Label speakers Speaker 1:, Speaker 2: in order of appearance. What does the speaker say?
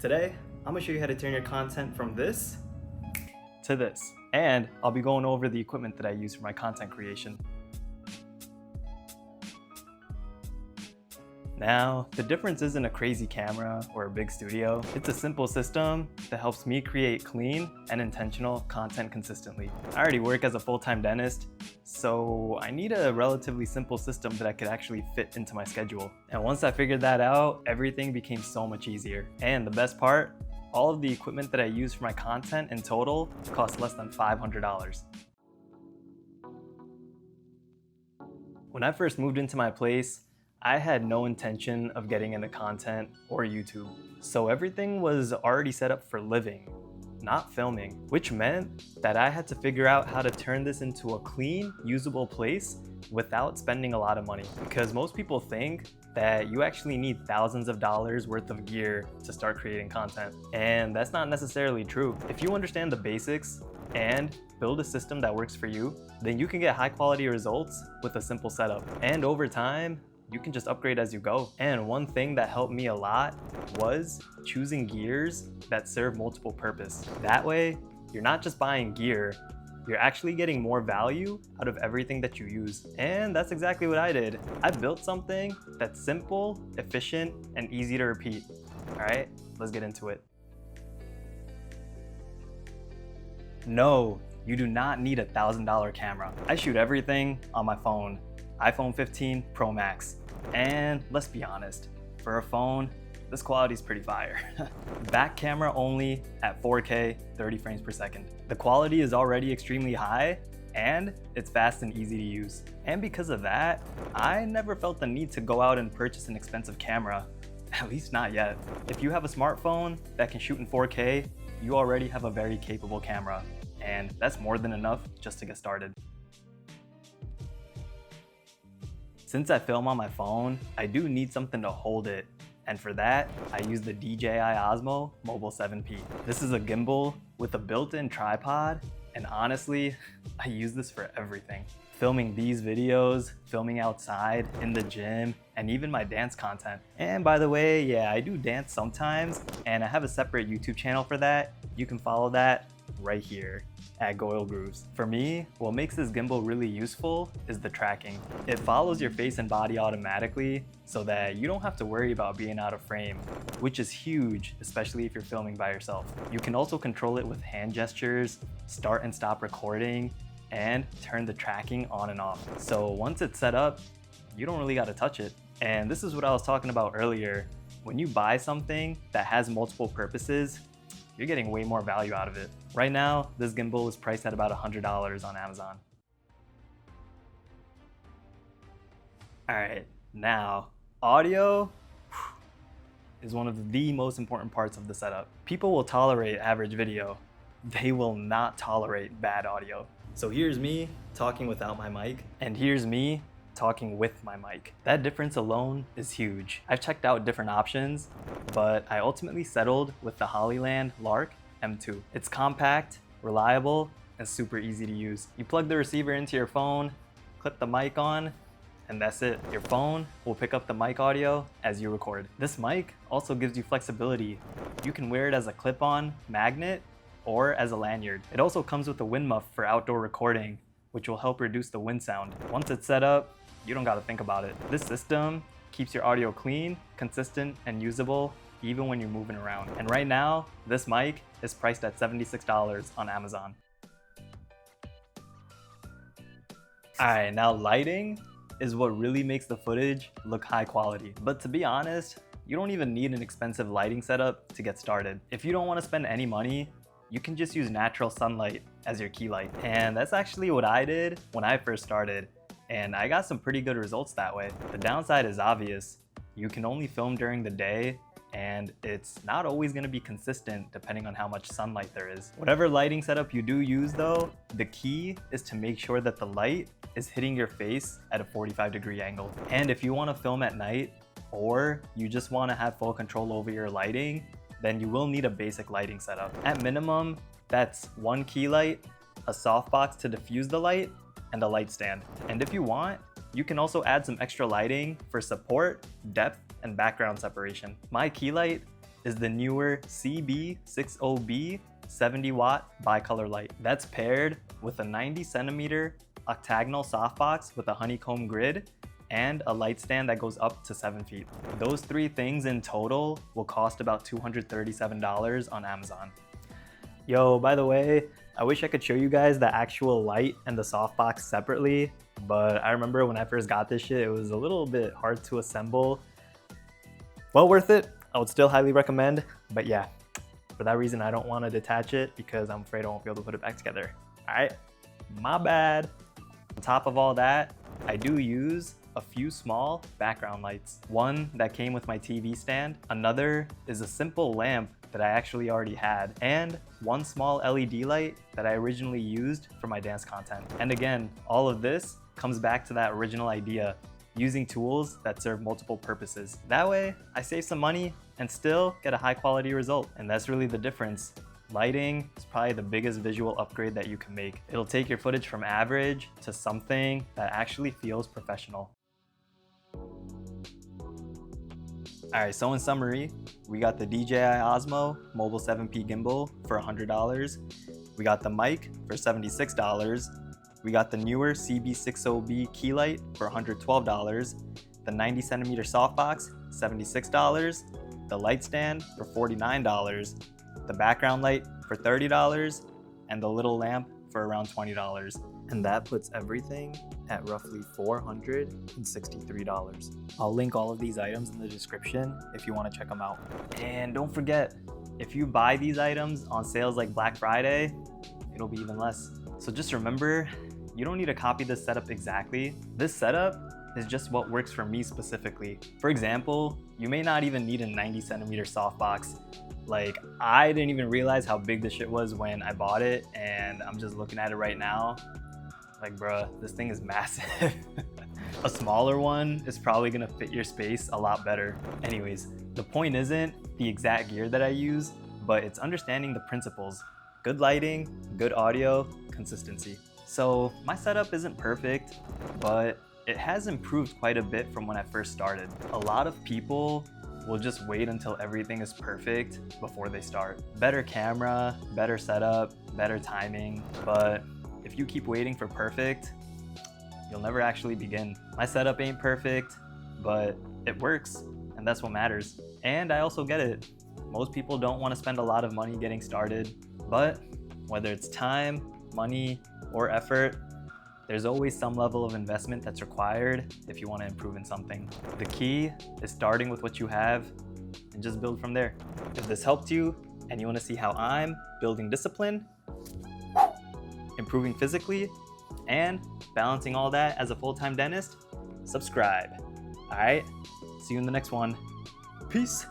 Speaker 1: Today, I'm gonna show you how to turn your content from this to this. And I'll be going over the equipment that I use for my content creation. Now, the difference isn't a crazy camera or a big studio. It's a simple system that helps me create clean and intentional content consistently. I already work as a full-time dentist, so I need a relatively simple system that I could actually fit into my schedule. And once I figured that out, everything became so much easier. And the best part, all of the equipment that I use for my content in total costs less than $500. When I first moved into my place, I had no intention of getting into content or YouTube. So everything was already set up for living, not filming, which meant that I had to figure out how to turn this into a clean, usable place without spending a lot of money. Because most people think that you actually need thousands of dollars worth of gear to start creating content. And that's not necessarily true. If you understand the basics and build a system that works for you, then you can get high quality results with a simple setup. And over time, you can just upgrade as you go. And one thing that helped me a lot was choosing gears that serve multiple purpose. That way, you're not just buying gear, you're actually getting more value out of everything that you use. And that's exactly what I did. I built something that's simple, efficient, and easy to repeat. All right, let's get into it. No, you do not need a $1,000 camera. I shoot everything on my phone, iPhone 15 Pro Max. And let's be honest, for a phone, this quality is pretty fire. Back camera only at 4K, 30 frames per second. The quality is already extremely high and it's fast and easy to use. And because of that, I never felt the need to go out and purchase an expensive camera, at least not yet. If you have a smartphone that can shoot in 4K, you already have a very capable camera, and that's more than enough just to get started. Since I film on my phone, I do need something to hold it. And for that, I use the DJI Osmo Mobile 7P. This is a gimbal with a built-in tripod, and honestly, I use this for everything. Filming these videos, filming outside, in the gym, and even my dance content. And by the way, yeah, I do dance sometimes, and I have a separate YouTube channel for that. You can follow that right here at Goyle Grooves. For me, what makes this gimbal really useful is the tracking. It follows your face and body automatically so that you don't have to worry about being out of frame, which is huge, especially if you're filming by yourself. You can also control it with hand gestures, start and stop recording, and turn the tracking on and off. So once it's set up, you don't really got to touch it. And this is what I was talking about earlier. When you buy something that has multiple purposes, you're getting way more value out of it. Right now, this gimbal is priced at about $100 on Amazon. All right, now, audio is one of the most important parts of the setup. People will tolerate average video. They will not tolerate bad audio. So here's me talking without my mic, and here's me talking with my mic. That difference alone is huge. I've checked out different options, but I ultimately settled with the Hollyland Lark M2. It's compact, reliable, and super easy to use. You plug the receiver into your phone, clip the mic on, and that's it. Your phone will pick up the mic audio as you record. This mic also gives you flexibility. You can wear it as a clip-on magnet or as a lanyard. It also comes with a wind muff for outdoor recording, which will help reduce the wind sound. Once it's set up, you don't gotta think about it. This system keeps your audio clean, consistent, and usable even when you're moving around. And right now, this mic is priced at $76 on Amazon. All right, now lighting is what really makes the footage look high quality. But to be honest, you don't even need an expensive lighting setup to get started. If you don't wanna spend any money, you can just use natural sunlight as your key light. And that's actually what I did when I first started. And I got some pretty good results that way. The downside is obvious. You can only film during the day, and it's not always gonna be consistent depending on how much sunlight there is. Whatever lighting setup you do use though, the key is to make sure that the light is hitting your face at a 45-degree angle. And if you wanna film at night, or you just wanna have full control over your lighting, then you will need a basic lighting setup. At minimum, that's one key light, a softbox to diffuse the light, and a light stand. And if you want, you can also add some extra lighting for support, depth, and background separation. My key light is the newer CB60B 70 watt bicolor light. That's paired with a 90 centimeter octagonal softbox with a honeycomb grid and a light stand that goes up to 7 feet. Those three things in total will cost about $237 on Amazon. Yo, by the way, I wish I could show you guys the actual light and the softbox separately, but I remember when I first got this shit, it was a little bit hard to assemble. Well worth it. I would still highly recommend, but yeah, for that reason, I don't want to detach it because I'm afraid I won't be able to put it back together. All right, my bad. On top of all that, I do use a few small background lights. One that came with my TV stand, another is a simple lamp that I actually already had, and one small LED light that I originally used for my dance content. And again, all of this comes back to that original idea, using tools that serve multiple purposes. That way, I save some money and still get a high quality result. And that's really the difference. Lighting is probably the biggest visual upgrade that you can make. It'll take your footage from average to something that actually feels professional. All right, so in summary, we got the DJI Osmo Mobile 7P gimbal for $100. We got the mic for $76. We got the newer CB60B key light for $112. The 90 centimeter softbox, $76. The light stand for $49. The background light for $30. And the little lamp for around $20. And that puts everything at roughly $463. I'll link all of these items in the description if you want to check them out. And don't forget, if you buy these items on sales like Black Friday, it'll be even less. So just remember, you don't need to copy this setup exactly. This setup is just what works for me specifically. For example, you may not even need a 90 centimeter softbox. Like, I didn't even realize how big this shit was when I bought it, and I'm just looking at it right now. Like, bruh, this thing is massive. A smaller one is probably gonna fit your space a lot better. Anyways, the point isn't the exact gear that I use, but it's understanding the principles. Good lighting, good audio, consistency. So my setup isn't perfect, but it has improved quite a bit from when I first started. A lot of people will just wait until everything is perfect before they start. Better camera, better setup, better timing, but if you keep waiting for perfect, you'll never actually begin. My setup ain't perfect, but it works, and that's what matters. And I also get it. Most people don't want to spend a lot of money getting started, but whether it's time, money, or effort, there's always some level of investment that's required if you want to improve in something. The key is starting with what you have and just build from there. If this helped you and you want to see how I'm building discipline, improving physically, and balancing all that as a full-time dentist, subscribe. All right, see you in the next one. Peace.